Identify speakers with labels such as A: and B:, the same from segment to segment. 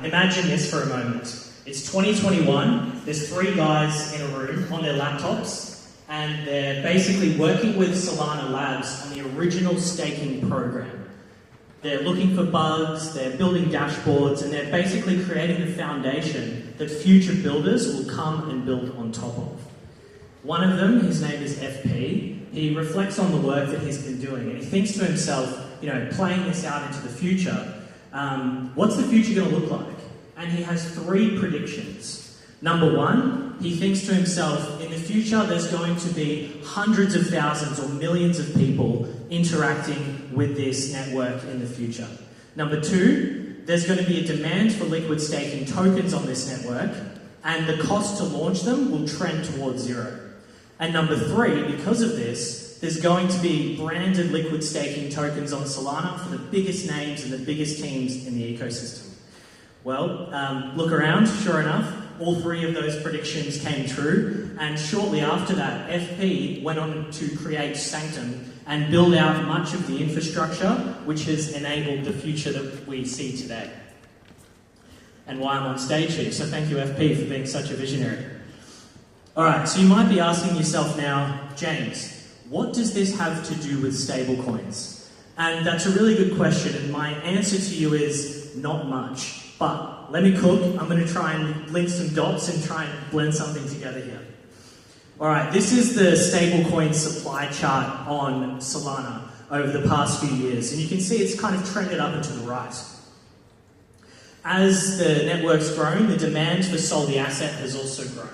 A: Imagine this for a moment. It's 2021, there's three guys in a room on their laptops, and they're basically working with Solana Labs on the original staking program. They're looking for bugs, they're building dashboards, and they're basically creating the foundation that future builders will come and build on top of. One of them, his name is FP, he reflects on the work that he's been doing, and he thinks to himself, playing this out into the future, what's the future going to look like? And he has three predictions. Number one, he thinks to himself, in the future there's going to be hundreds of thousands or millions of people interacting with this network in the future. Number two, there's going to be a demand for liquid staking tokens on this network, and the cost to launch them will trend towards zero. And number three, because of this, there's going to be branded liquid staking tokens on Solana for the biggest names and the biggest teams in the ecosystem. Well, look around, sure enough, all three of those predictions came true, and shortly after that, FP went on to create Sanctum and build out much of the infrastructure which has enabled the future that we see today. And why I'm on stage here, so thank you FP for being such a visionary. Alright, so you might be asking yourself now, James, what does this have to do with stablecoins? And that's a really good question, and my answer to you is not much. But let me cook. I'm going to try and link some dots and try and blend something together here. Alright, this is the stablecoin supply chart on Solana over the past few years, and you can see it's kind of trended up and to the right. As the network's grown, the demand for Sol, the asset, has also grown.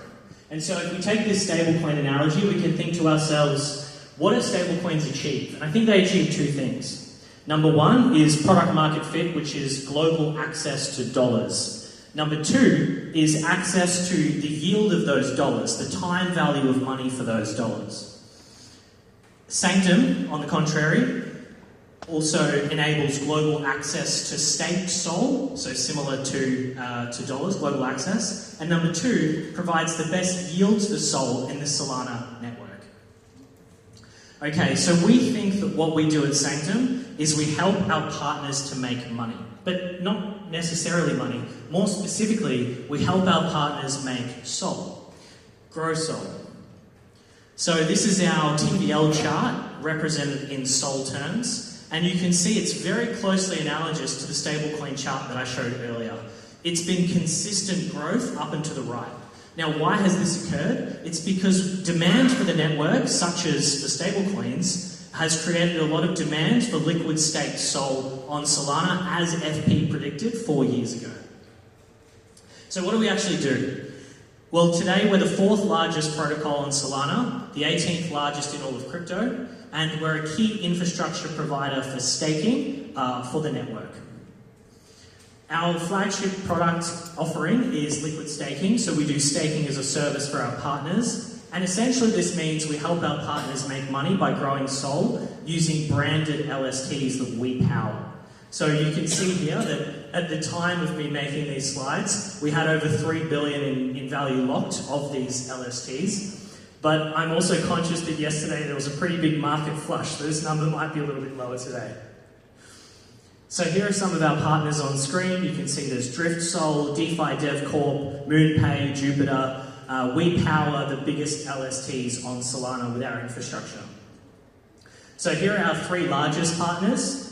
A: And so if we take this stablecoin analogy, we can think to ourselves, what do stablecoins achieve? And I think they achieve two things. Number one is product market fit, which is global access to dollars. Number two is access to the yield of those dollars, the time value of money for those dollars. Sanctum, on the contrary, also enables global access to staked Sol, so similar to dollars, global access. And number two, provides the best yields for Sol in the Solana network. Okay, so we think that what we do at Sanctum is we help our partners to make money, but not necessarily money. More specifically, we help our partners make Sol, grow Sol. So this is our TVL chart represented in Sol terms, and you can see it's very closely analogous to the stablecoin chart that I showed earlier. It's been consistent growth up and to the right. Now, why has this occurred? It's because demand for the network, such as the stablecoins, has created a lot of demand for liquid staked Sol on Solana, as FP predicted 4 years ago. So what do we actually do? Well, today we're the fourth largest protocol on Solana, the 18th largest in all of crypto, and we're a key infrastructure provider for staking for the network. Our flagship product offering is liquid staking, so we do staking as a service for our partners, and essentially this means we help our partners make money by growing Sol using branded LSTs that we power. So you can see here that at the time of me making these slides, we had over 3 billion in value locked of these LSTs, but I'm also conscious that yesterday there was a pretty big market flush, so this number might be a little bit lower today. So here are some of our partners on screen. You can see there's Drift Sol, DeFi Dev Corp, MoonPay, Jupiter. We power the biggest LSTs on Solana with our infrastructure. So here are our three largest partners,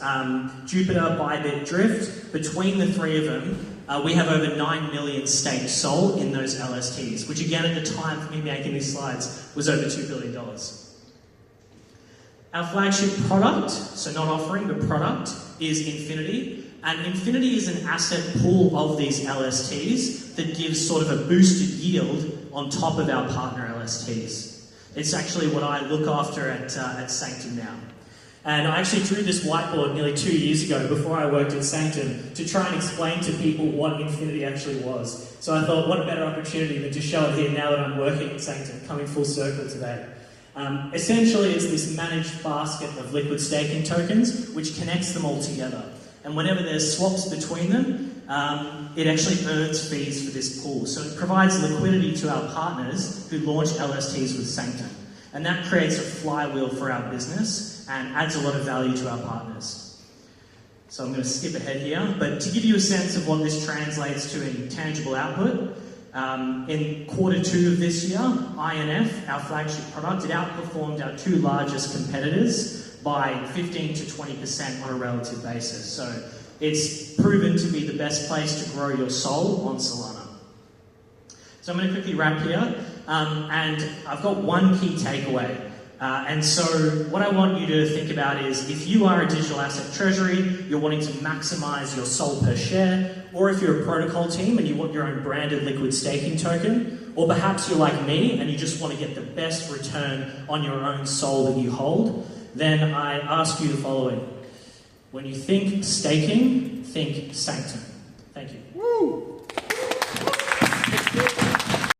A: Jupiter, Bybit, Drift. Between the three of them, we have over 9 million staked Sol in those LSTs, which again at the time of me making these slides was over $2 billion. Our flagship product, so not offering, but product, is Infinity. And Infinity is an asset pool of these LSTs that gives sort of a boosted yield on top of our partner LSTs. It's actually what I look after at Sanctum now. And I actually drew this whiteboard nearly 2 years ago before I worked at Sanctum to try and explain to people what Infinity actually was. So I thought, what a better opportunity than to show it here now that I'm working at Sanctum, coming full circle today. Essentially, it's this managed basket of liquid staking tokens which connects them all together. And whenever there's swaps between them, it actually earns fees for this pool. So it provides liquidity to our partners who launch LSTs with Sanctum. And that creates a flywheel for our business and adds a lot of value to our partners. So I'm going to skip ahead here, but to give you a sense of what this translates to in tangible output, in Q2 of this year, INF, our flagship product, it outperformed our two largest competitors by 15 to 20% on a relative basis. So it's proven to be the best place to grow your soul on Solana. So I'm going to quickly wrap here, and I've got one key takeaway. And so what I want you to think about is if you are a digital asset treasury, you're wanting to maximize your SOL per share, or if you're a protocol team and you want your own branded liquid staking token, or perhaps you're like me and you just want to get the best return on your own SOL that you hold, then I ask you the following. When you think staking, think Sanctum. Thank you.
B: Woo!